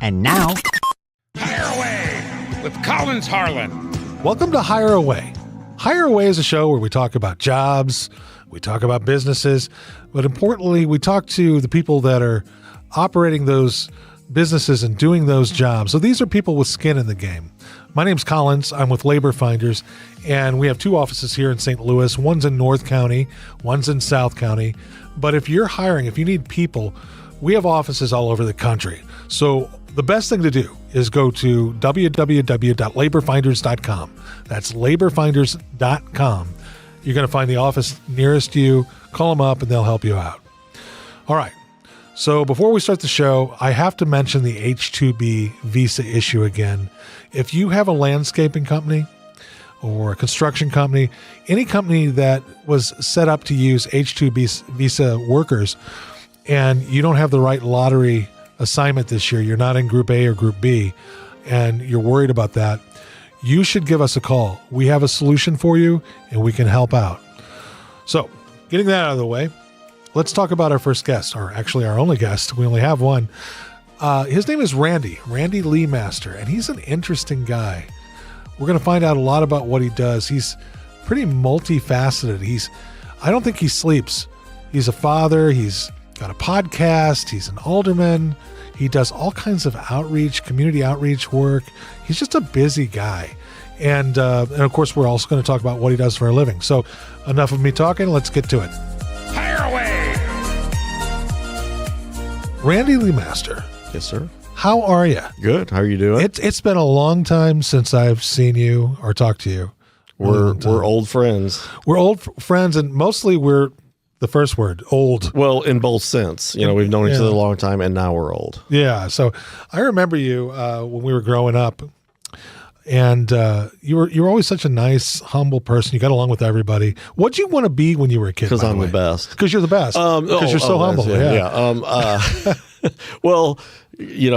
And now, Hire Away with Collins Harlan. Welcome to Hire Away. Hire Away is a show where we talk about jobs, we talk about businesses, but importantly, we talk to the people that are operating those businesses and doing those jobs. So these are people with skin in the game. My name's Collins. I'm with Labor Finders, and we have two offices here in St. Louis. One's in North County, one's in South County. But if you're hiring, if you need people, we have offices all over the country. So the best thing to do is go to www.laborfinders.com. That's laborfinders.com. You're going to find the office nearest you. Call them up and they'll help you out. All right. So before we start the show, I have to mention the H-2B visa issue again. If you have a landscaping company or a construction company, any company that was set up to use H-2B visa workers, and you don't have the right lottery assignment this year, you're not in Group A or Group B, and you're worried about that, you should give us a call. We have a solution for you, and we can help out. So, getting that out of the way, let's talk about our first guest, or actually our only guest. We only have one. His name is Randall LeMaster, and he's an interesting guy. We're going to find out a lot about what he does. He's pretty multifaceted. I don't think he sleeps. He's a father. He's got a podcast. He's an alderman. He does all kinds of outreach, community outreach work. He's just a busy guy. And of course, we're also going to talk about what he does for a living. So enough of me talking. Let's get to it. Hire Away. Randall LeMaster. Yes, sir. How are you? Good. How are you doing? It's been a long time since I've seen you or talked to you. We're old friends. We're old friends, and mostly we're the first word, old. Well, in both sense. We've known each other a long time, and now we're old. Yeah. So I remember you when we were growing up, and you were always such a nice, humble person. You got along with everybody. What'd you want to be when you were a kid? Because I'm the best. Because you're the best. Because you're so humble. Well,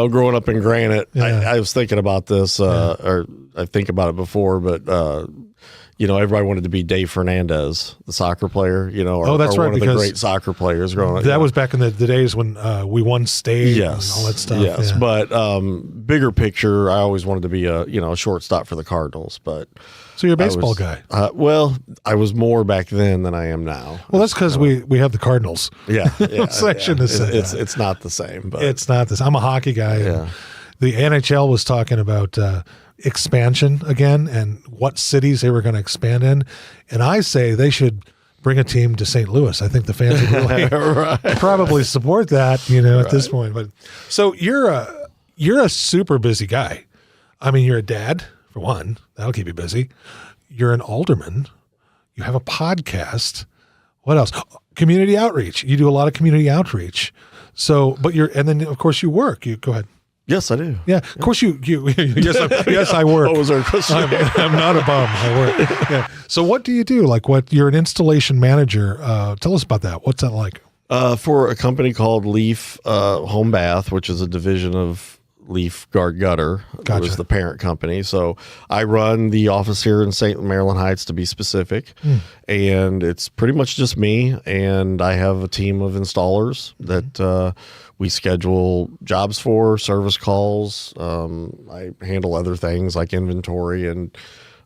growing up in Granite, I was thinking about this, or I think about it before, but everybody wanted to be Dave Fernandez, the soccer player, or, that's or right, one of the great soccer players growing up. That was back in the days when we won state and all that stuff. Yes, but bigger picture, I always wanted to be a shortstop for the Cardinals. But so you're a baseball guy. Well, I was more back then than I am now. Well, that's because we have the Cardinals. Yeah, So I shouldn't have said that. It's not the same. But it's not this. I'm a hockey guy. Yeah. And the NHL was talking about expansion again and what cities they were going to expand in. And I say they should bring a team to St. Louis. I think the fans would really probably support that, at this point. But so you're a super busy guy. I mean, you're a dad, for one. That'll keep you busy. You're an alderman. You have a podcast. What else? Community outreach. You do a lot of community outreach. So, and then of course you work. You go ahead. Yes, I do. Yeah, of course you yes, I work. What was our question? I'm not a bum. I work. Yeah. So what do you do? You're an installation manager. Tell us about that. What's that like? For a company called Leaf Home Bath, which is a division of Leaf Guard Gutter. Gotcha. It was the parent company. So I run the office here in St. Maryland Heights, to be specific. And it's pretty much just me. And I have a team of installers that we schedule jobs for, service calls. I handle other things like inventory and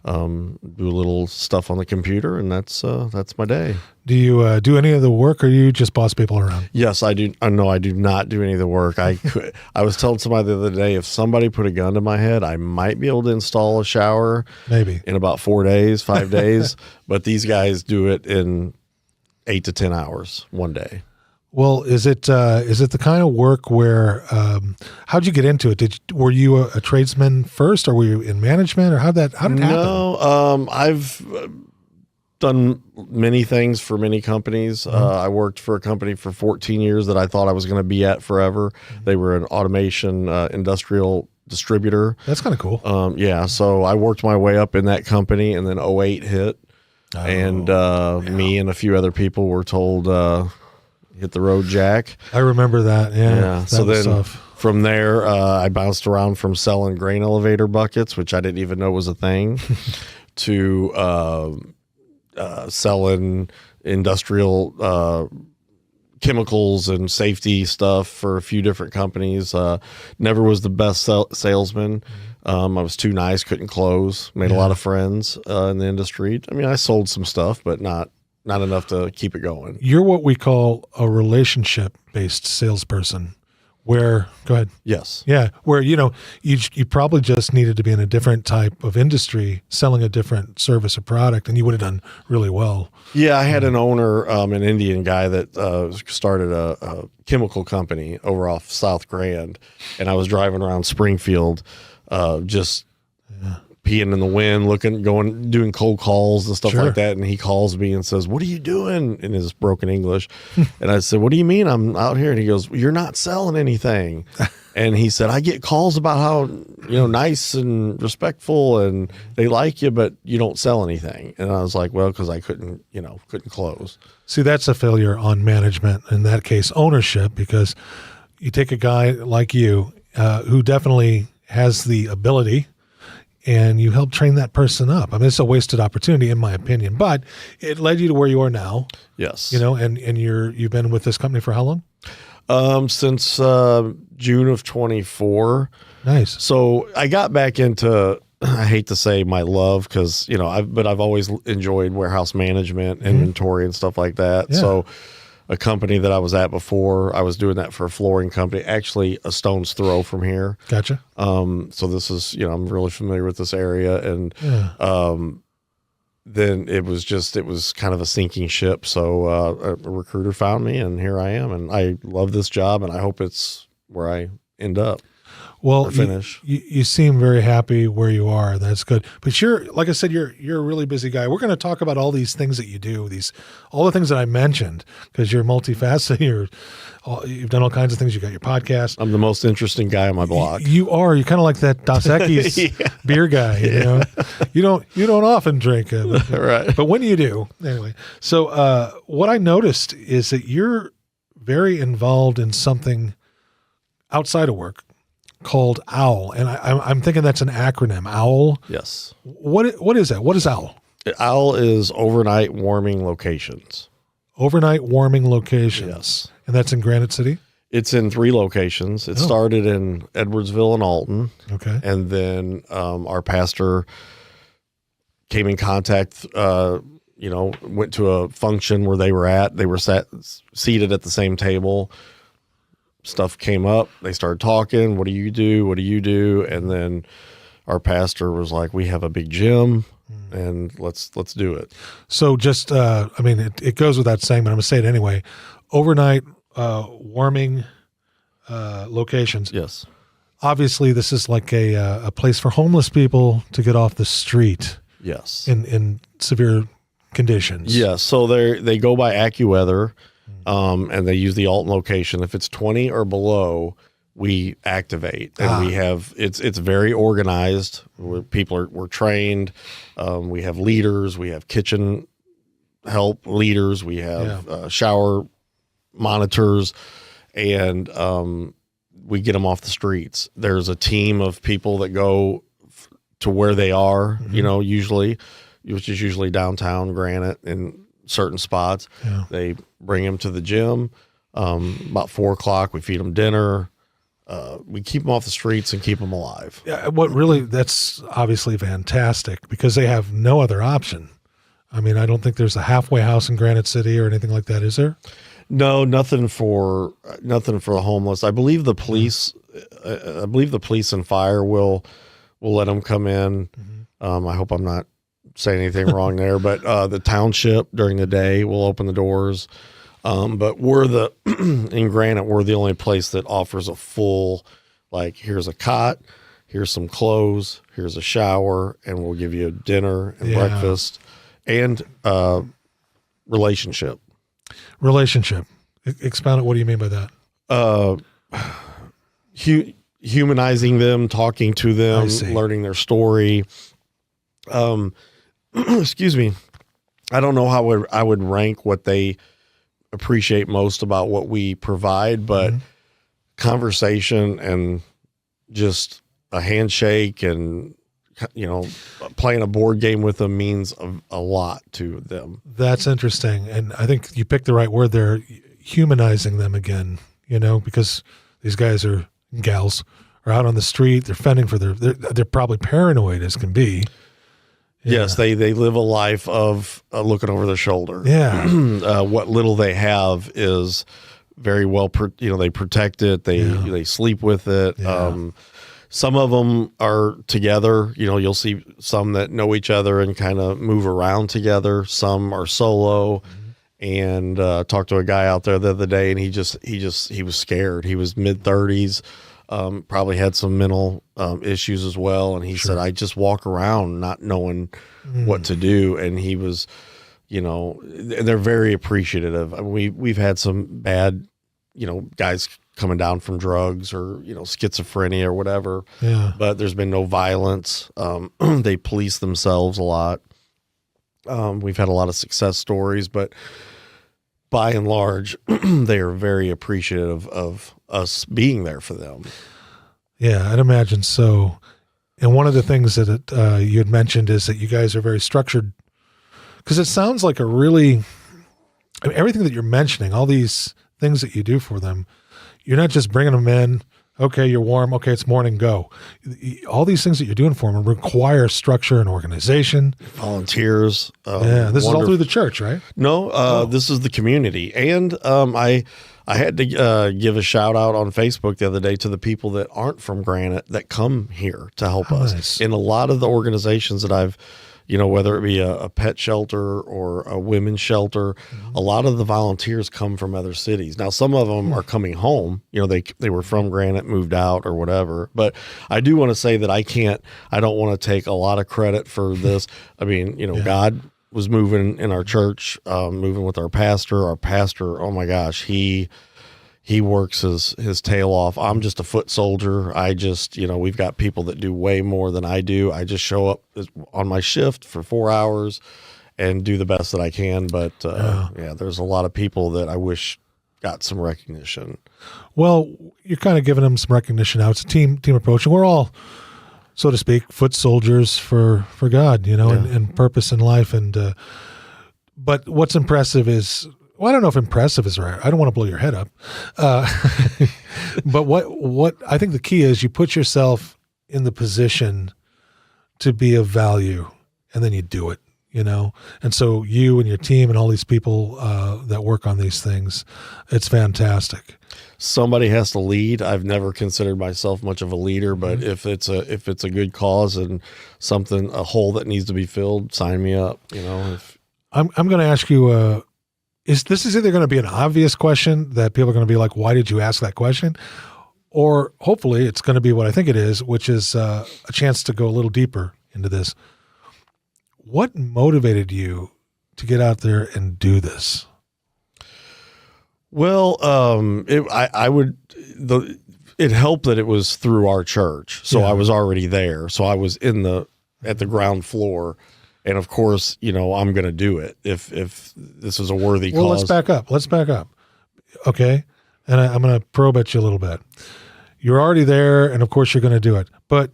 do a little stuff on the computer, and that's my day. Do you do any of the work, or you just boss people around? Yes, I do. No, I do not do any of the work. I was telling somebody the other day, if somebody put a gun to my head, I might be able to install a shower maybe in about 5 days. But these guys do it in 8 to 10 hours one day. Well, is it the kind of work where how'd you get into it? Were you a tradesman first, or were you in management, or how did it happen? No, I've done many things for many companies. I worked for a company for 14 years that I thought I was going to be at forever. They were an automation industrial distributor. That's kind of cool. So I worked my way up in that company, and then 2008 hit, me and a few other people were told, hit the road, Jack. I remember that. Yeah. So then from there, I bounced around from selling grain elevator buckets, which I didn't even know was a thing, to selling industrial chemicals and safety stuff for a few different companies. Never was the best salesman. I was too nice, couldn't close. Made a lot of friends in the industry. I mean, I sold some stuff, but not enough to keep it going. You're what we call a relationship-based salesperson. Where, go ahead. Yes. Yeah, where, you probably just needed to be in a different type of industry, selling a different service or product, and you would have done really well. Yeah, I had an owner, an Indian guy that started a chemical company over off South Grand, and I was driving around Springfield, just peeing in the wind, doing cold calls and stuff like that. And he calls me and says, "What are you doing?" in his broken English. And I said, "What do you mean I'm out here?" And he goes, "You're not selling anything." And he said, "I get calls about how, nice and respectful and they like you, but you don't sell anything." And I was like, "Well, because I couldn't close." See, that's a failure on management, in that case, ownership, because you take a guy like you who definitely has the ability, and you help train that person up. I mean, it's a wasted opportunity, in my opinion, but it led you to where you are now. Yes. And you've been with this company for how long? Since June of 24. Nice. So I got back into, I hate to say my love, because I've always enjoyed warehouse management, inventory, and stuff like that. Yeah. So a company that I was at before, I was doing that for a flooring company, actually a stone's throw from here. Gotcha. So this is, I'm really familiar with this area, and then it was kind of a sinking ship. So a recruiter found me, and here I am, and I love this job, and I hope it's where I end up. Well, finish. You seem very happy where you are. That's good. But like I said, you're a really busy guy. We're going to talk about all these things that you do, all the things that I mentioned, because you're multifaceted. You've done all kinds of things. You got your podcast. I'm the most interesting guy on my block. You are. You're kind of like that Dos Equis beer guy. You don't often drink it, right? But when you do, anyway. So what I noticed is that you're very involved in something outside of work called OWL, and I'm thinking that's an acronym. OWL. Yes. What is that? What is OWL? OWL is overnight warming locations. Overnight warming locations. Yes. And that's in Granite City? It's in 3 locations. It started in Edwardsville and Alton. Okay. And then our pastor came in contact, went to a function where they were at. They were seated at the same table. Stuff came up. They started talking. What do you do? What do you do? And then our pastor was like, "We have a big gym, and let's do it." So just, it goes without saying, but I'm gonna say it anyway. Overnight warming locations. Yes. Obviously, this is like a place for homeless people to get off the street. Yes. In severe conditions. Yes. So they go by AccuWeather. And they use the Alton location. If it's 20 or below, we activate, and we have it's very organized. We're trained. We have leaders. We have kitchen help leaders. We have shower monitors, and we get them off the streets. There's a team of people that go to where they are. Usually, which is usually downtown Granite in certain spots. Yeah. They bring them to the gym. About 4:00, we feed them dinner. We keep them off the streets and keep them alive. Yeah, that's obviously fantastic, because they have no other option. I mean, I don't think there's a halfway house in Granite City or anything like that, is there? No, nothing for the homeless. I believe the police. I believe the police and fire will let them come in. I hope I'm not saying anything wrong there, but the township during the day will open the doors. But in Granite, we're the only place that offers a full, like, here's a cot, here's some clothes, here's a shower, and we'll give you dinner and breakfast and relationship. Relationship. Expound it. What do you mean by that? Humanizing them, talking to them, learning their story. Excuse me. I don't know how I would rank what they appreciate most about what we provide, but conversation and just a handshake and playing a board game with them means a lot to them. That's interesting, and I think you picked the right word there. humanizing them again, because these guys are gals are out on the street. They're fending for they're probably paranoid as can be. Yeah. Yes, they live a life of looking over their shoulder. Yeah. What little they have is very well, they protect it. They sleep with it. Yeah. Some of them are together. You'll see some that know each other and kind of move around together. Some are solo. And talked to a guy out there the other day, and he was scared. He was mid-30s, probably had some mental issues as well. And he said, I just walk around not knowing what to do. And he was, they're very appreciative. I mean, we've had some bad, guys coming down from drugs or, schizophrenia or whatever. Yeah. But there's been no violence. They police themselves a lot. We've had a lot of success stories, but by and large, they are very appreciative of us being there for them. Yeah, I'd imagine so. And one of the things that you had mentioned is that you guys are very structured, because it sounds like everything that you're mentioning, all these things that you do for them, you're not just bringing them in. Okay, you're warm. Okay, it's morning, go. All these things that you're doing for them require structure and organization. Volunteers. This is all through the church, right? No, this is the community. And I had to give a shout out on Facebook the other day to the people that aren't from Granite that come here to help us. Nice. In a lot of the organizations that I've, whether it be a pet shelter or a women's shelter, a lot of the volunteers come from other cities. Now, some of them are coming home. They were from Granite, moved out or whatever. But I do want to say that I don't want to take a lot of credit for this. I mean, God was moving in our church, moving with our pastor. Our pastor, oh my gosh, he works his tail off. I'm just a foot soldier. We've got people that do way more than I do. I just show up on my shift for 4 hours and do the best that I can. But there's a lot of people that I wish got some recognition. Well, you're kind of giving them some recognition now. It's a team approach, and we're all, so to speak, foot soldiers for God, and purpose in life. And but what's impressive is, well, I don't know if impressive is right. I don't want to blow your head up. But what I think the key is, you put yourself in the position to be of value, and then you do it, And so you and your team and all these people that work on these things, it's fantastic. Somebody has to lead. I've never considered myself much of a leader, but if it's a good cause and a hole that needs to be filled, sign me up. I'm going to ask you. This is either going to be an obvious question that people are going to be like, why did you ask that question? Or hopefully it's going to be what I think it is, which is a chance to go a little deeper into this. What motivated you to get out there and do this? Well, it helped that it was through our church. So I was already there. So I was at the ground floor. And of course, I'm going to do it if this is a worthy cause. Well, let's back up. Okay. And I'm going to probe at you a little bit. You're already there, and of course you're going to do it. But,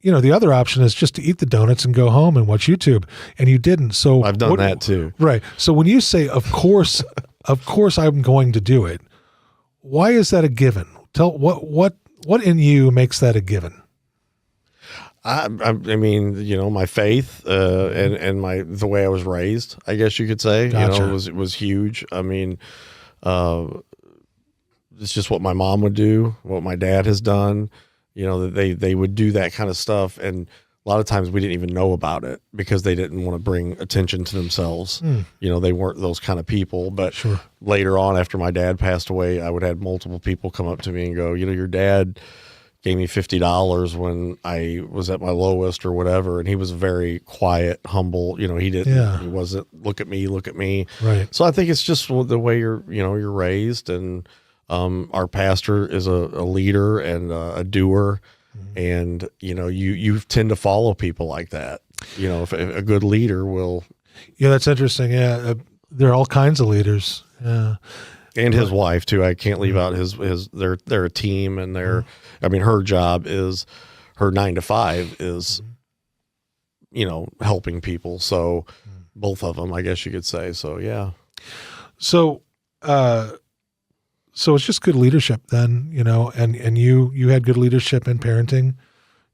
the other option is just to eat the donuts and go home and watch YouTube. And you didn't. So I've done that too. Right. So when you say, of course I'm going to do it, why is that a given? Tell what in you makes that a given? I mean, my faith and the way I was raised, I guess you could say, Gotcha. was huge. I mean, it's just what my mom would do, what my dad has done. They would do that kind of stuff, and a lot of times we didn't even know about it because they didn't want to bring attention to themselves. They weren't those kind of people. But later on, after my dad passed away, I would have multiple people come up to me and go, your dad gave me $50 when I was at my lowest or whatever. And he was very quiet, humble. He he wasn't look at me. Right. So I think it's just the way you're raised. And our pastor is a leader and a doer. And, you tend to follow people like that. If a good leader will. Yeah, that's interesting. Yeah. There are all kinds of leaders. Yeah. And his wife too. I can't leave out they're a team, and her job is, her 9 to 5 is, helping people. So both of them, I guess you could say. So, yeah. So, So it's just good leadership then, and you had good leadership in parenting.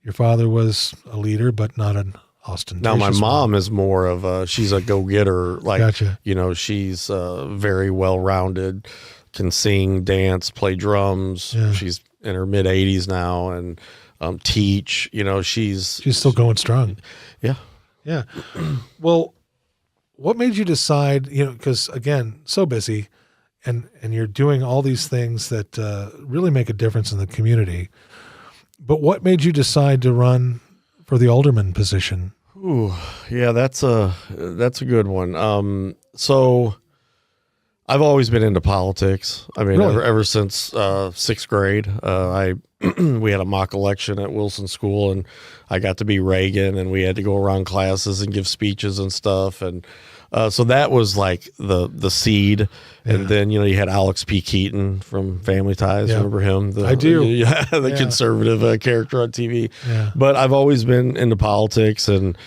Your father was a leader, but not an ostentatious Now my one. mom is more of she's a go-getter. Like, Gotcha. She's very well-rounded, can sing, dance, play drums. Yeah. She's in her mid-80s now and teach. She's She's still going strong. Yeah. Yeah. Well, what made you decide, because again, so busy and you're doing all these things that really make a difference in the community. But what made you decide to run for the alderman position? Ooh, yeah, that's a good one. So I've always been into politics. I mean, Really? ever since sixth grade, we had a mock election at Wilson School, and I got to be Reagan, and we had to go around classes and give speeches and stuff, and so that was like the seed. And then you had Alex P. Keaton from Family Ties. Yeah. Remember him? I do. Yeah, the Yeah. conservative character on TV. Yeah. But I've always been into politics, and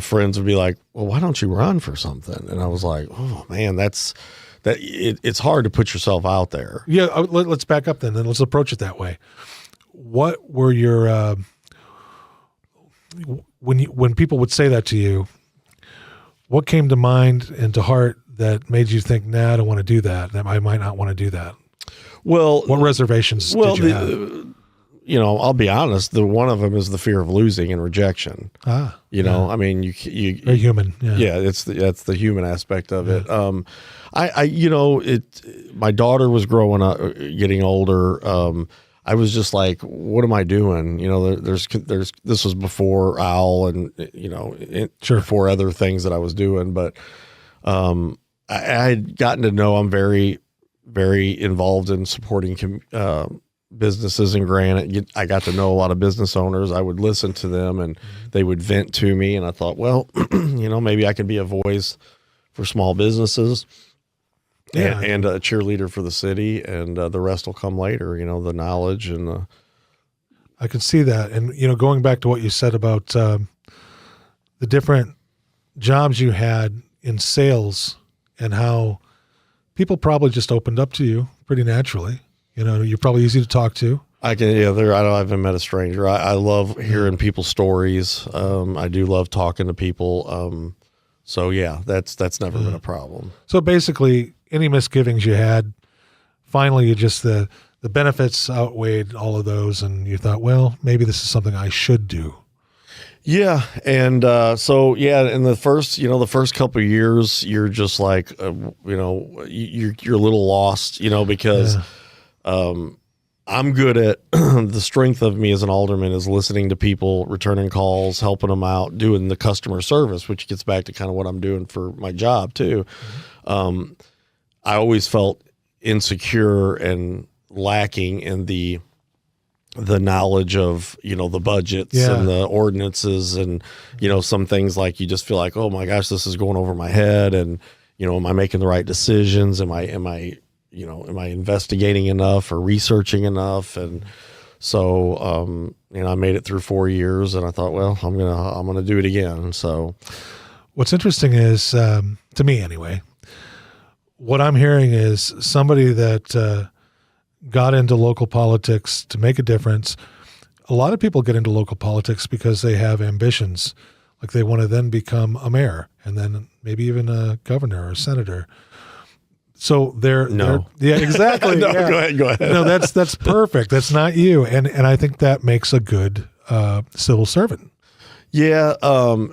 friends would be like, "Well, why don't you run for something?" And I was like, "Oh man, it's hard to put yourself out there." Yeah, let's back up then, and let's approach it that way. What were your when people would say that to you? What came to mind and to heart that made you think, "Nah, I don't want to do that. That I might not want to do that." Well, What reservations did you have? I'll be honest. One of them is the fear of losing and rejection. I mean, you Very human. Yeah. that's the human aspect of it. My daughter was growing up, getting older. I was just like, what am I doing? There's this was before OWL and Sure. before other things that I was doing, but I had gotten to know I'm very, very involved in supporting businesses in Granite. I got to know a lot of business owners. I would listen to them and they would vent to me. And I thought, well, maybe I could be a voice for small businesses and a cheerleader for the city, and the rest will come later, the knowledge and the. I can see that. And, going back to what you said about the different jobs you had in sales and how people probably just opened up to you pretty naturally. You're probably easy to talk to. I haven't met a stranger. I love hearing people's stories. I do love talking to people. So yeah, that's never been a problem. So basically, any misgivings you had, finally, you just the benefits outweighed all of those, and you thought, well, maybe this is something I should do. Yeah, and so in the first couple of years, you're just like, you're a little lost, because. I'm good at the strength of me as an alderman is listening to people, returning calls, helping them out, doing the customer service, which gets back to kind of what I'm doing for my job too. I always felt insecure and lacking in the knowledge of, the budgets and the ordinances and, some things like you just feel like, oh my gosh, this is going over my head. And, am I making the right decisions? Am I investigating enough or researching enough? And so, I made it through 4 years, and I thought, well, I'm gonna do it again. So, what's interesting is, to me anyway, what I'm hearing is somebody that got into local politics to make a difference. A lot of people get into local politics because they have ambitions, like they want to then become a mayor and then maybe even a governor or a senator. So they're exactly. No, yeah. Go ahead. No, that's perfect. That's not you. And I think that makes a good civil servant. Yeah.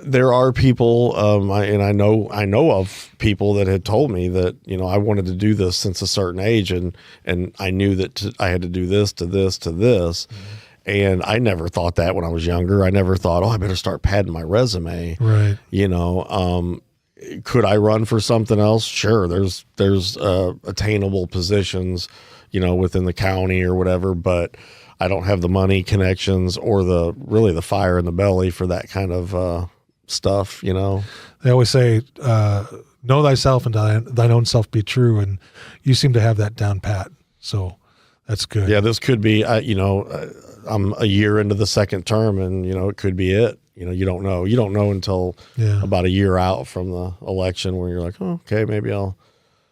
There are people, I know of people that had told me that, I wanted to do this since a certain age, and I knew that I had to do this to this to this. Mm-hmm. And I never thought that when I was younger. I never thought, I better start padding my resume. Right. Could I run for something else? Sure. There's attainable positions, within the county or whatever, but I don't have the money, connections, or the fire in the belly for that kind of stuff. They always say, know thyself and thine own self be true. And you seem to have that down pat. So that's good. Yeah. This could be, I'm a year into the second term, and, it could be it. You don't know. You don't know until about a year out from the election where you're like, oh, okay, maybe you'll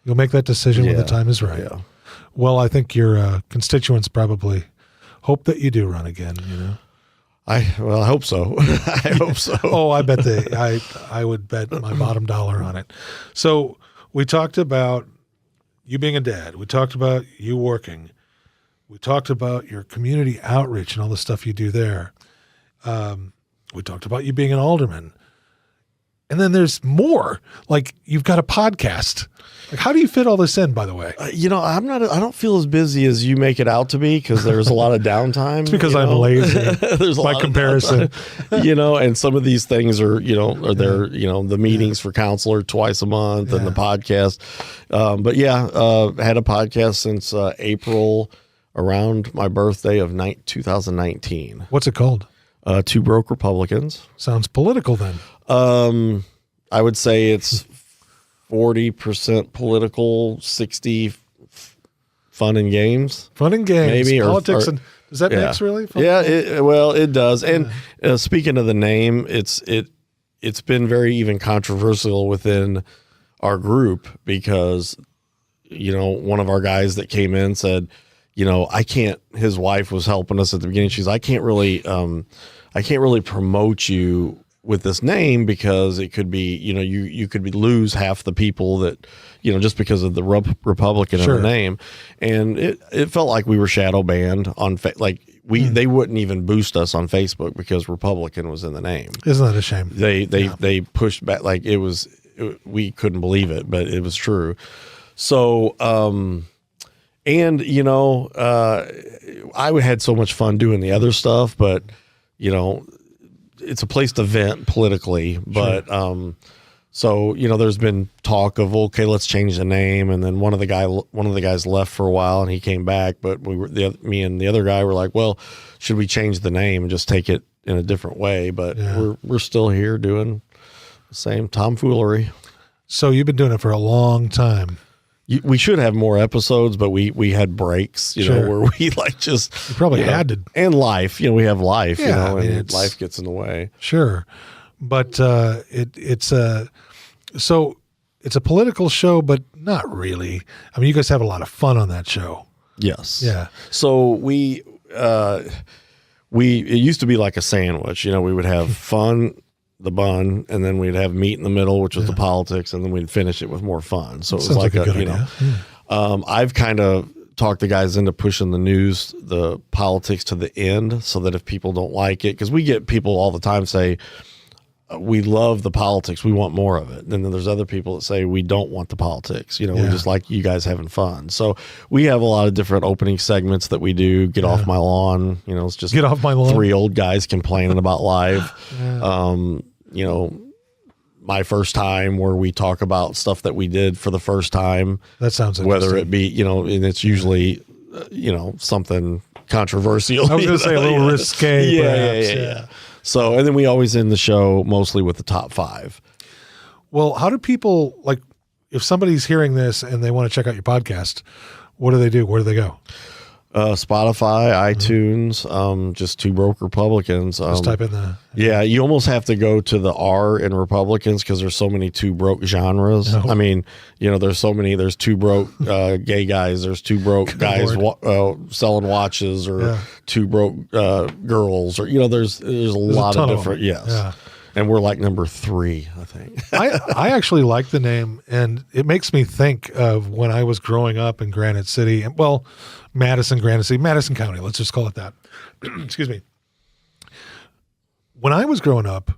make that decision when the time is right. Yeah. Well, I think your constituents probably hope that you do run again, you know. I hope so. I hope so. Oh, I bet I would bet my bottom dollar on it. So we talked about you being a dad. We talked about you working. We talked about your community outreach and all the stuff you do there. We talked about you being an alderman. And then there's more. Like, you've got a podcast. Like, how do you fit all this in, by the way? I don't feel as busy as you make it out to be, because there's a lot of downtime. It's because I'm lazy. There's a by lot comparison. And some of these things are there, the meetings for council are twice a month and the podcast. But had a podcast since April, around my birthday of 2019. What's it called? Two Broke Republicans. Sounds political then. I would say it's 40% political, 60 fun and games. Fun and games. Maybe, politics and does that mix really? It does. And speaking of the name, it's been very even controversial within our group, because one of our guys that came in said, his wife was helping us at the beginning. She's, I can't really promote you with this name, because it could be, you could lose half the people that, just because of the Republican of the name. And it felt like we were shadow banned on, they wouldn't even boost us on Facebook because Republican was in the name. Isn't that a shame? They pushed back, we couldn't believe it, but it was true. So, I had so much fun doing the other stuff, but it's a place to vent politically. But there's been talk of, okay, let's change the name, and then one of the guys left for a while, and he came back. But me and the other guy were like, well, should we change the name and just take it in a different way? But we're still here doing the same tomfoolery. So you've been doing it for a long time. We should have more episodes, but we had breaks, where we you probably had to. And life, we have life, and life gets in the way. Sure. But it's a political show, but not really. I mean, you guys have a lot of fun on that show. Yes. Yeah. So it used to be like a sandwich, we would have fun, the bun, and then we'd have meat in the middle, which was the politics, and then we'd finish it with more fun. So it was like a good idea. I've kind of talked the guys into pushing the politics to the end, so that if people don't like it, because we get people all the time say, we love the politics, we want more of it. And then there's other people that say, we don't want the politics, we just like you guys having fun. So we have a lot of different opening segments that we do. Get off my lawn, it's just get off my lawn. 3 old guys complaining about life. My first time, where we talk about stuff that we did for the first time. That sounds interesting. Whether it be, and it's usually, something controversial. I was going to say a little risque, perhaps. Yeah. So, and then we always end the show mostly with the top 5. Well, how do people, if somebody's hearing this and they want to check out your podcast, what do they do? Where do they go? Spotify, iTunes, just Two Broke Republicans. Just type in the... Yeah, you almost have to go to the R in Republicans, because there's so many Two Broke genres. I mean, there's so many. There's Two Broke gay guys. There's Two Broke guys selling watches, or Two Broke girls, or there's a lot of different. Yes. Yeah. And we're like number 3, I think. I actually like the name, and it makes me think of when I was growing up in Granite City. Well, Madison County. Let's just call it that. Excuse me. When I was growing up,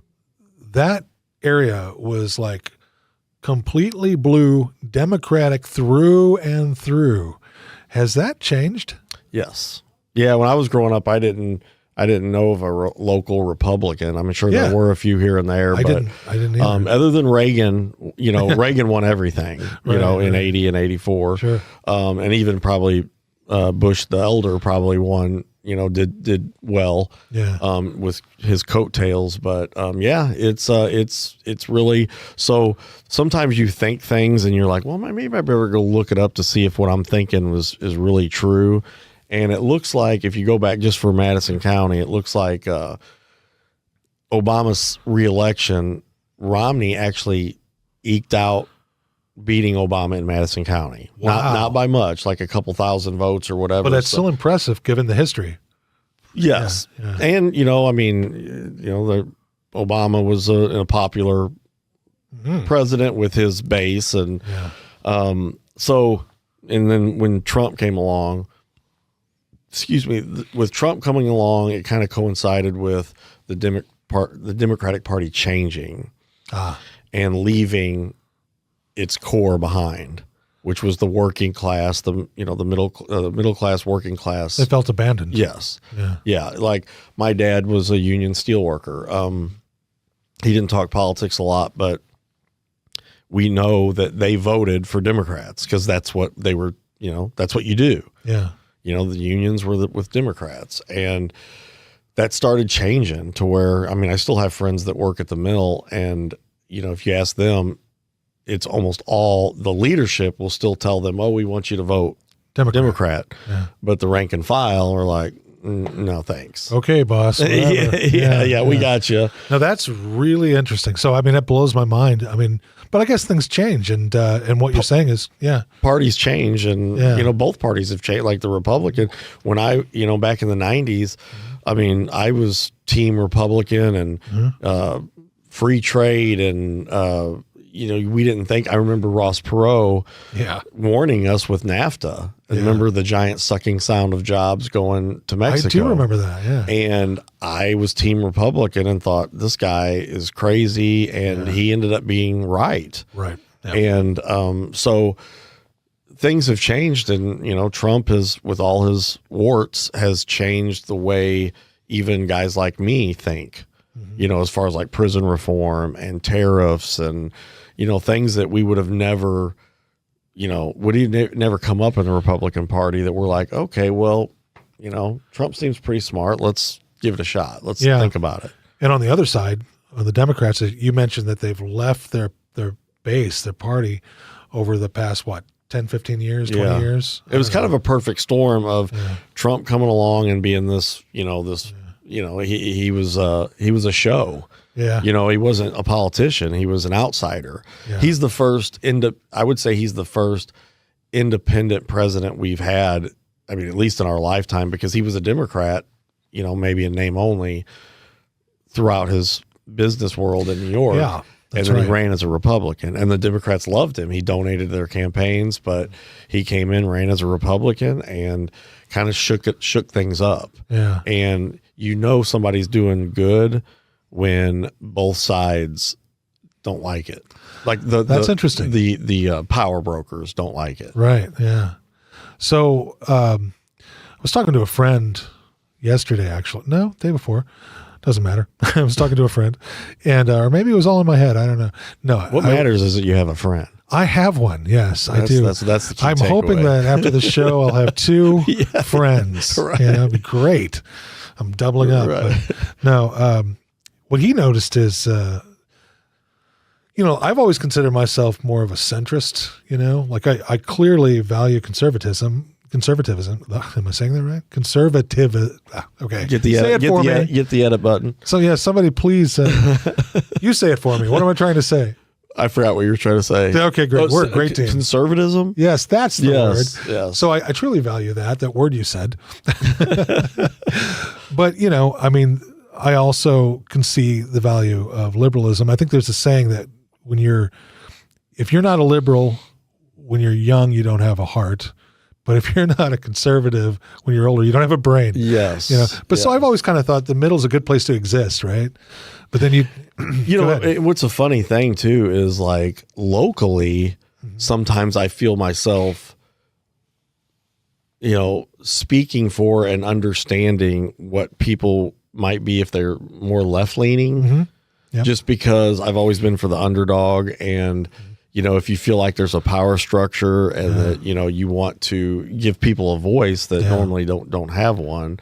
that area was like completely blue, Democratic through and through. Has that changed? Yes. Yeah. When I was growing up, I didn't know of a local Republican. I'm sure there were a few here and there, but I didn't either. Other than Reagan, Reagan won everything, in 80 and 84. Sure. And even probably Bush the elder probably won, did well with his coattails. But it's really, so sometimes you think things and you're like, well, maybe I better go look it up to see if what I'm thinking is really true. And it looks like, if you go back just for Madison County, it looks like Obama's reelection, Romney actually eked out beating Obama in Madison County. Wow. Not by much, like a couple thousand votes or whatever. But that's So- still impressive given the history. Yes. Yeah. And, Obama was a popular president with his base. And so, and then when Trump came along, with Trump coming along, it kind of coincided with the Democratic Party changing and leaving its core behind, which was the working class, the middle class, working class. They felt abandoned. Yes. Yeah. Yeah. Like my dad was a union steelworker. He didn't talk politics a lot, but we know that they voted for Democrats because that's what they were, that's what you do. Yeah. The unions were with Democrats, and that started changing to where, I still have friends that work at the mill, and, if you ask them, it's almost all the leadership will still tell them, oh, we want you to vote Democrat. Yeah. But the rank and file are like, no, thanks. Okay, boss. Yeah, we got you. Now that's really interesting. So, that blows my mind. But I guess things change, and what you're saying is, parties change, and both parties have changed. Like the Republican, when I, back in the 90s, I was team Republican and free trade, and we didn't think. I remember Ross Perot warning us with NAFTA. And remember the giant sucking sound of jobs going to Mexico. I do remember that, yeah. And I was team Republican and thought this guy is crazy, and he ended up being right. Right. Yeah. And so things have changed, and Trump has, with all his warts, has changed the way even guys like me think. As far as like prison reform and tariffs and things that we would have never never come up in the Republican Party, that we're like, okay, well, Trump seems pretty smart. Let's give it a shot. Let's think about it. And on the other side, on the Democrats, you mentioned that they've left their base, their party, over the past, 10, 15 years, 20 years? It was kind of a perfect storm of Trump coming along and being this, he was a show. Yeah. He wasn't a politician. He was an outsider. Yeah. He's the first I would say he's the first independent president we've had, at least in our lifetime, because he was a Democrat, maybe in name only, throughout his business world in New York. Yeah. And then he ran as a Republican, and the Democrats loved him. He donated their campaigns, but he came in, ran as a Republican, and kind of shook things up. Yeah. And somebody's doing good when both sides don't like it. Like that's interesting. The power brokers don't like it. Right. Yeah. So I was talking to a friend yesterday, actually. No, day before. Doesn't matter. I was talking to a friend, and or maybe it was all in my head. I don't know. No. What matters is that you have a friend. I have one. Yes, I do. That's the key I'm hoping that after the show, I'll have two friends. Right. That'd be great. I'm doubling up. Right. But no. What he noticed is, I've always considered myself more of a centrist. Like I clearly value conservatism. Am I saying that right? Conservative. Okay. Get the edit button. So somebody please, you say it for me. What am I trying to say? I forgot what you were trying to say. Okay, great. We're a great team. Conservatism? Yes, that's the word. Yes. So I truly value that word you said. But, I also can see the value of liberalism. I think there's a saying that if you're not a liberal when you're young, you don't have a heart. But if you're not a conservative when you're older, you don't have a brain. Yes. So I've always kind of thought the middle's a good place to exist, right? But then what's a funny thing too is like locally, sometimes I feel myself, speaking for and understanding what people might be if they're more left leaning, just because I've always been for the underdog. And if you feel like there's a power structure and that, you want to give people a voice that normally don't have one.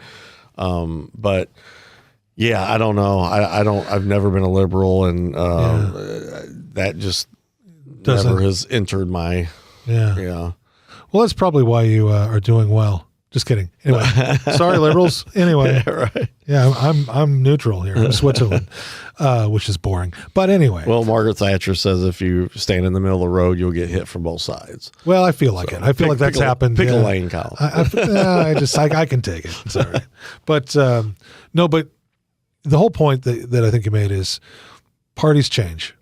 But I don't know. I've never been a liberal, and that just never has entered my, Well, that's probably why you are doing well. Just kidding. Anyway, sorry, liberals. Anyway, Right. yeah, I'm neutral here. I'm Switzerland, which is boring. But anyway, Well, Margaret Thatcher says if you stand in the middle of the road, you'll get hit from both sides. well, I feel like it. I feel like that's happened. Pick a yeah. lane, Kyle. I can take it. It's all right. But no, but the whole point that I think you made is parties change.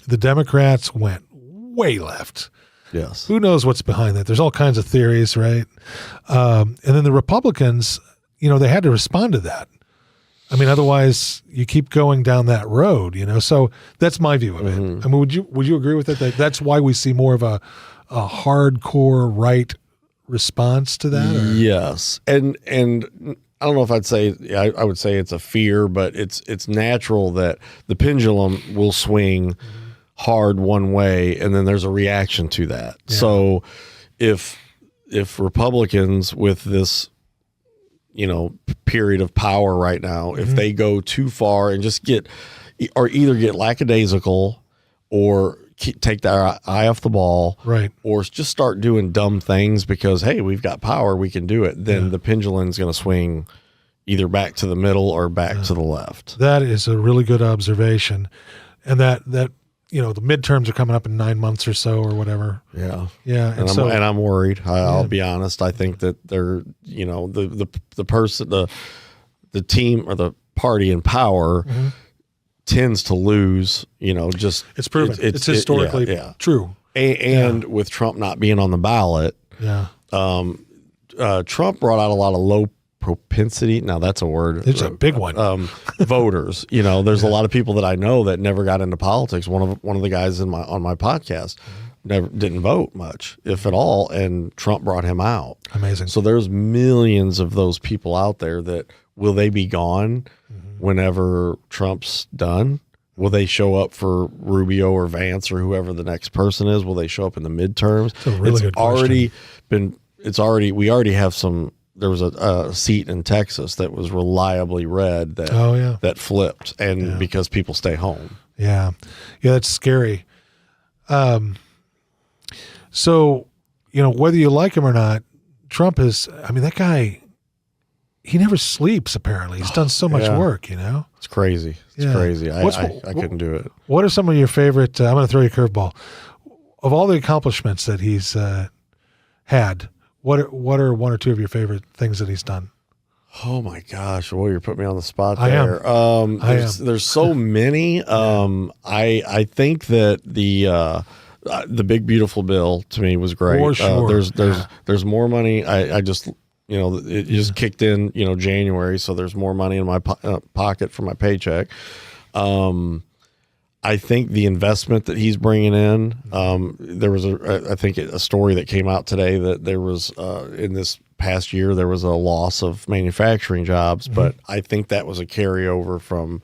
The Democrats went way left. Yes. Who knows what's behind that? There's all kinds of theories, right? And then the Republicans, they had to respond to that. I mean, otherwise you keep going down that road, So that's my view of it. I mean, would you agree with it? That's why we see more of a hardcore right response to that? Or? Yes. And I don't know if I'd say, I would say it's a fear, but it's natural that the pendulum will swing hard one way, and then there's a reaction to that. Yeah. So if Republicans with this, period of power right now, if they go too far and just either get lackadaisical or take their eye off the ball, right, or just start doing dumb things because, hey, we've got power, we can do it, then the pendulum's going to swing either back to the middle or back to the left. That is a really good observation. And that the midterms are coming up in 9 months or so or whatever. Yeah. Yeah. And I'm worried. I'll be honest. I think that they're, the person, the team or the party in power tends to lose, it's proven. It's historically true. And with Trump not being on the ballot, Trump brought out a lot of low propensity. Now that's a word. It's a big one. Voters. There's a lot of people that I know that never got into politics. One of the guys on my podcast didn't vote much, if at all, and Trump brought him out. Amazing. So there's millions of those people out there that will they be gone whenever Trump's done? Will they show up for Rubio or Vance or whoever the next person is? Will they show up in the midterms? That's a really good question. We already have some. There was a seat in Texas that was reliably red that flipped, and because people stay home. Yeah, that's scary. So, whether you like him or not, Trump is. I mean, that guy. He never sleeps. Apparently, he's done so much work. It's crazy. It's crazy. I couldn't do it. What are some of your favorite? I'm going to throw you a curveball. Of all the accomplishments that he's had. What are one or two of your favorite things that he's done? Oh my gosh! Well, you're putting me on the spot I there. am. There's so many. I think that the Big Beautiful Bill to me was great. For sure. There's more money. I just it just kicked in January, so there's more money in my pocket for my paycheck. I think the investment that he's bringing in, there was I think a story that came out today that there was in this past year, there was a loss of manufacturing jobs, but I think that was a carryover from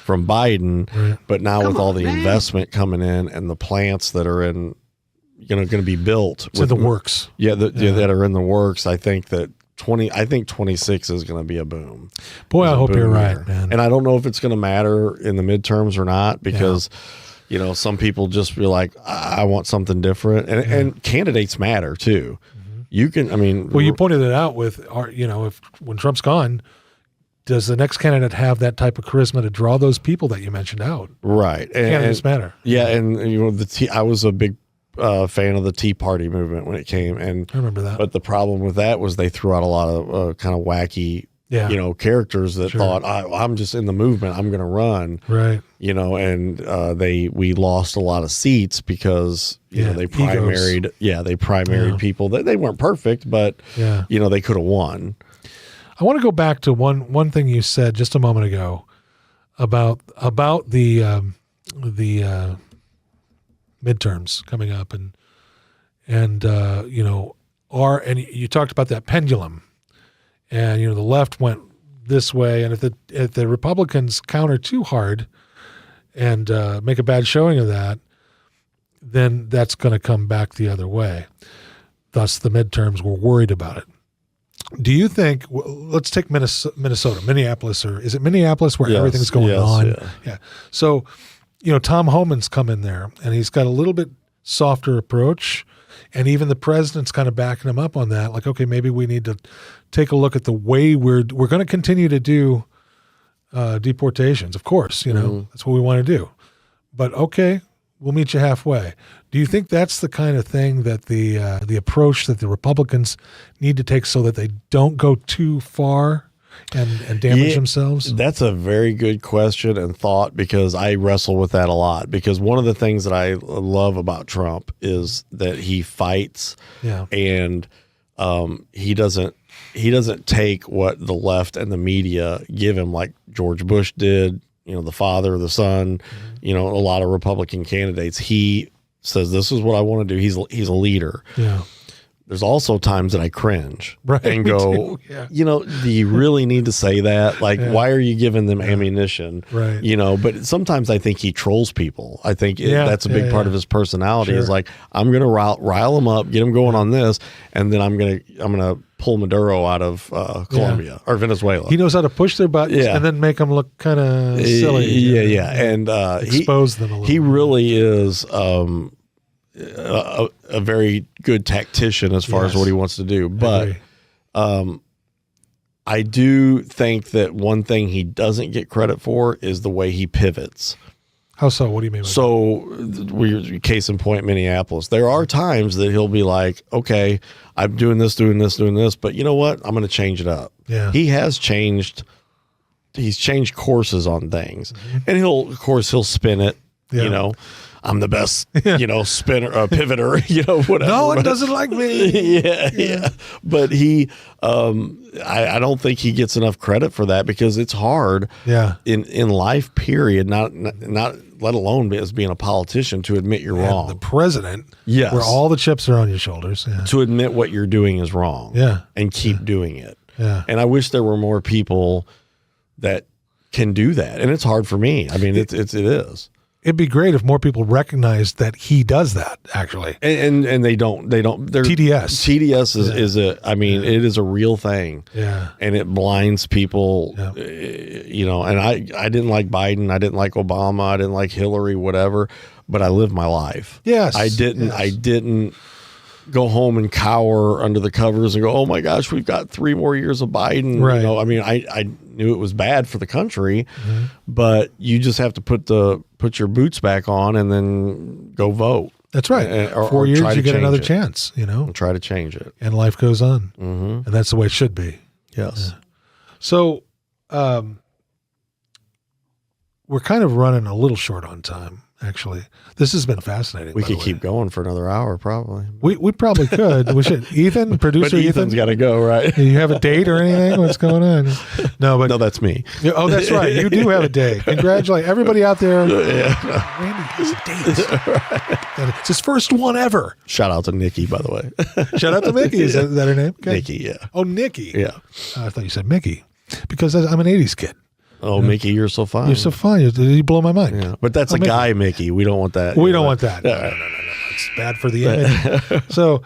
Biden. Right. But now with all the investment coming in and the plants that are in, going to be built. To the works. That are in the works, I think that 26 is going to be a boom. Boy, I hope you're right, year. man. And I don't know if it's going to matter in the midterms or not because, some people just be like, I want something different. And candidates matter too. You can, well, you pointed it out with when Trump's gone, does the next candidate have that type of charisma to draw those people that you mentioned out? Right. Candidates matter. Yeah. And, I was a big fan of the Tea Party movement when it came, and I remember that. But the problem with that was they threw out a lot of kind of wacky, characters that thought, I'm just in the movement, I'm going to run, right? And we lost a lot of seats because they primaried, people that they weren't perfect, but they could have won. I want to go back to one thing you said just a moment ago about the midterms coming up, and you talked about that pendulum, and the left went this way, and if the Republicans counter too hard and make a bad showing of that, then that's going to come back the other way. Thus, the midterms were worried about it. Do you think? Let's take Minnesota, Minneapolis, or is it Minneapolis where everything's going on? Yeah. So. Tom Homan's come in there, and he's got a little bit softer approach. And even the president's kind of backing him up on that. Like, okay, maybe we need to take a look at the way we're going to continue to do deportations. Of course, that's what we want to do. But okay, we'll meet you halfway. Do you think that's the kind of thing that the approach that the Republicans need to take so that they don't go too far and damage themselves? That's a very good question and thought, because I wrestle with that a lot. Because one of the things that I love about Trump is that he fights, and he doesn't take what the left and the media give him, like George Bush did. The father, the son, a lot of Republican candidates. He says, "This is what I want to do." He's a leader. Yeah. There's also times that I cringe and go, do you really need to say that? Like, why are you giving them ammunition? Right. But sometimes I think he trolls people. I think that's a big part of his personality. Is like, I'm going to rile them up, get them going on this, and then I'm going to pull Maduro out of Colombia or Venezuela. He knows how to push their buttons and then make them look kind of silly. And expose them a little. He really is a very good tactician as far as what he wants to do. But I do think that one thing he doesn't get credit for is the way he pivots. How so? What do you mean by that? Case in point, Minneapolis. There are times that he'll be like, okay, I'm doing this, but you know what? I'm going to change it up. Yeah. He has changed. He's changed courses on things. And he'll spin it, I'm the best, spinner, pivoter, whatever. No one doesn't like me. Yeah. But he, I don't think he gets enough credit for that, because it's hard in life, period, not let alone as being a politician, to admit you're wrong. The president, where all the chips are on your shoulders. Yeah. To admit what you're doing is wrong. And keep doing it. Yeah. And I wish there were more people that can do that. And it's hard for me. I mean, it is. It'd be great if more people recognized that he does that, actually. And they don't. TDS it is a real thing. Yeah. And it blinds people, and I didn't like Biden. I didn't like Obama. I didn't like Hillary, whatever, but I lived my life. Yes. I didn't go home and cower under the covers and go, oh my gosh, we've got 3 more years of Biden. Right. I knew it was bad for the country, but you just have to put your boots back on and then go vote. That's right. 4 years, you get another chance, And try to change it. And life goes on. And that's the way it should be. Yes. Yeah. So we're kind of running a little short on time. Actually, this has been fascinating. We could keep going for another hour, probably. We probably could. We should. Ethan, producer but Ethan's got to go, right? Do you have a date or anything? What's going on? No, that's me. Oh, that's right. You do have a date. Congratulations, everybody out there. Randy has a date. Right. It's his first one ever. Shout out to Nikki, by the way. Shout out to Mickey. Is that her name? Okay. Nikki, yeah. Oh, Nikki. Yeah. I thought you said Mickey, because I'm an '80s kid. Oh, Mickey, you're so fine. You're so fine. You blow my mind. Yeah. But that's a Mickey. Guy, Mickey. We don't want that. We don't want that. No. It's bad for the image. So,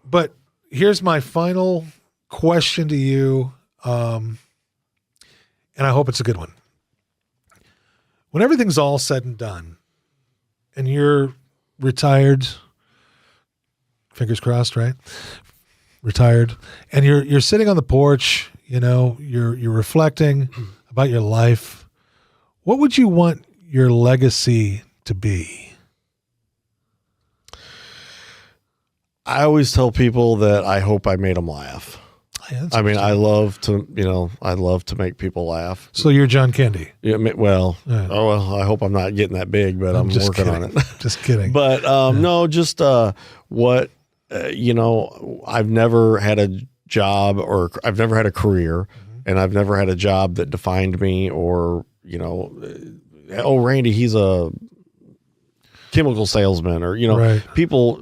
but here's my final question to you, and I hope it's a good one. When everything's all said and done, and you're retired, fingers crossed, right? Retired, and you're sitting on the porch, you're reflecting about your life, what would you want your legacy to be? I always tell people that I hope I made them laugh. Yeah, I love to make people laugh. So you're John Candy. Yeah, I hope I'm not getting that big, but I'm working on it. Just kidding. But no, just what I've never had a job, or I've never had a career. And I've never had a job that defined me, or, Randy, he's a chemical salesman, or, people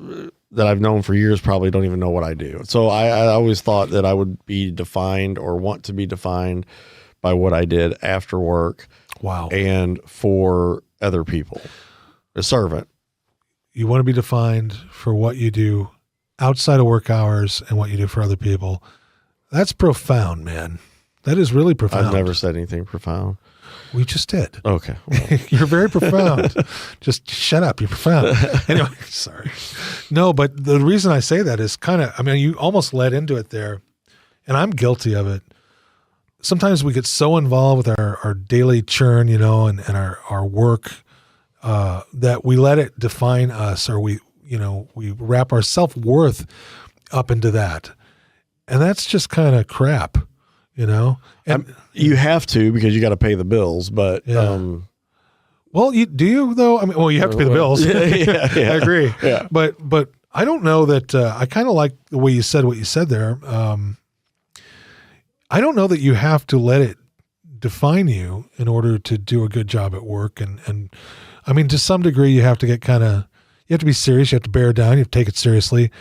that I've known for years probably don't even know what I do. So I always thought that I would be defined, or want to be defined, by what I did after work. Wow. And for other people. A servant. You want to be defined for what you do outside of work hours and what you do for other people. That's profound, man. That is really profound. I've never said anything profound. We just did. Okay. Well, You're very profound. Just shut up. You're profound. Anyway, sorry. No, but the reason I say that is you almost led into it there, and I'm guilty of it. Sometimes we get so involved with our daily churn, and our work that we let it define us, or we wrap our self-worth up into that. And that's just kind of crap, And you have to, because you got to pay the bills, but yeah. Well, do you though? You have to pay the bills. Yeah. I agree. Yeah. But I don't know that I kind of like the way you said what you said there. I don't know that you have to let it define you in order to do a good job at work. And to some degree, you have to get you have to be serious. You have to bear down. You have to take it seriously.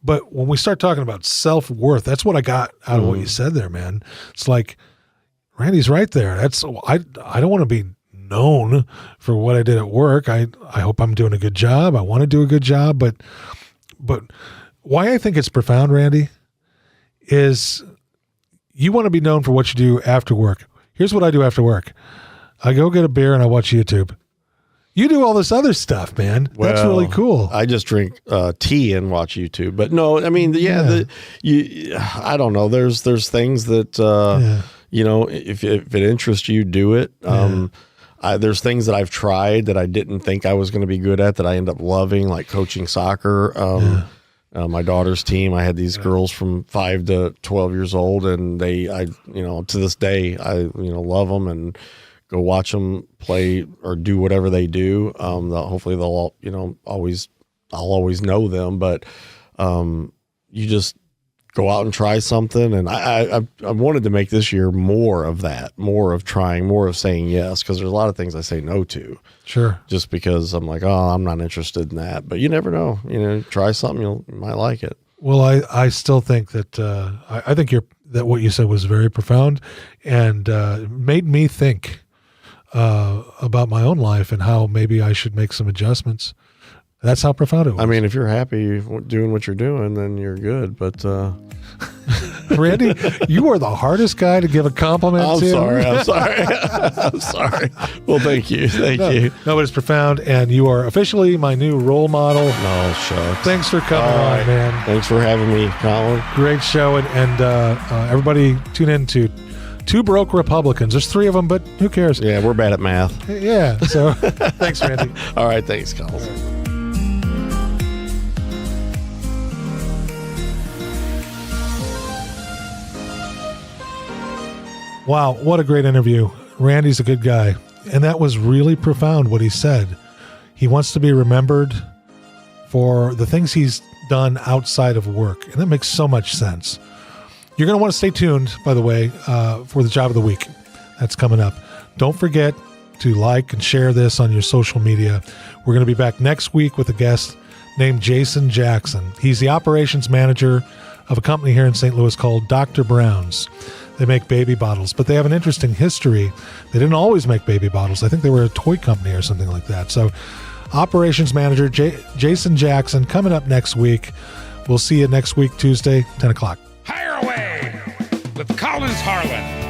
But when we start talking about self-worth, that's what I got out of what you said there, man. It's like, Randy's right there. I don't want to be known for what I did at work. I hope I'm doing a good job. I want to do a good job. But why I think it's profound, Randy, is you want to be known for what you do after work. Here's what I do after work. I go get a beer and I watch YouTube. You do all this other stuff, man. That's really cool. I just drink tea and watch YouTube. But no, I don't know. There's things that if it interests you, do it. There's things that I've tried that I didn't think I was going to be good at that I end up loving, like coaching soccer. My daughter's team, I had these girls from 5 to 12 years old, and to this day, I love them and go watch them play or do whatever they do. Hopefully they'll I'll always know them, but you just go out and try something. And I wanted to make this year more of that, more of trying, more of saying yes, because there's a lot of things I say no to. Sure. Just because I'm like, I'm not interested in that. But you never know. Try something, you might like it. Well, I still think that I think that what you said was very profound, and made me think about my own life and how maybe I should make some adjustments. That's how profound it was. If you're happy doing what you're doing, then you're good. But Randy, you are the hardest guy to give a compliment to. I'm sorry. I'm sorry. Well, thank you. Thank you. No, but it's profound, and you are officially my new role model. No, shucks. Thanks for coming on, man. Thanks for having me, Colin. Great show, and everybody tune in to Two Broke Republicans. There's 3 of them, but who cares? Yeah, we're bad at math. Yeah, so thanks, Randy. All right, thanks, Colin. Wow, what a great interview. Randy's a good guy. And that was really profound what he said. He wants to be remembered for the things he's done outside of work. And that makes so much sense. You're going to want to stay tuned, by the way, for the Job of the Week. That's coming up. Don't forget to like and share this on your social media. We're going to be back next week with a guest named Jason Jackson. He's the operations manager of a company here in St. Louis called Dr. Brown's. They make baby bottles, but they have an interesting history. They didn't always make baby bottles. I think they were a toy company or something like that. So operations manager Jason Jackson coming up next week. We'll see you next week, Tuesday, 10 o'clock. Hire away with Collins Harlan.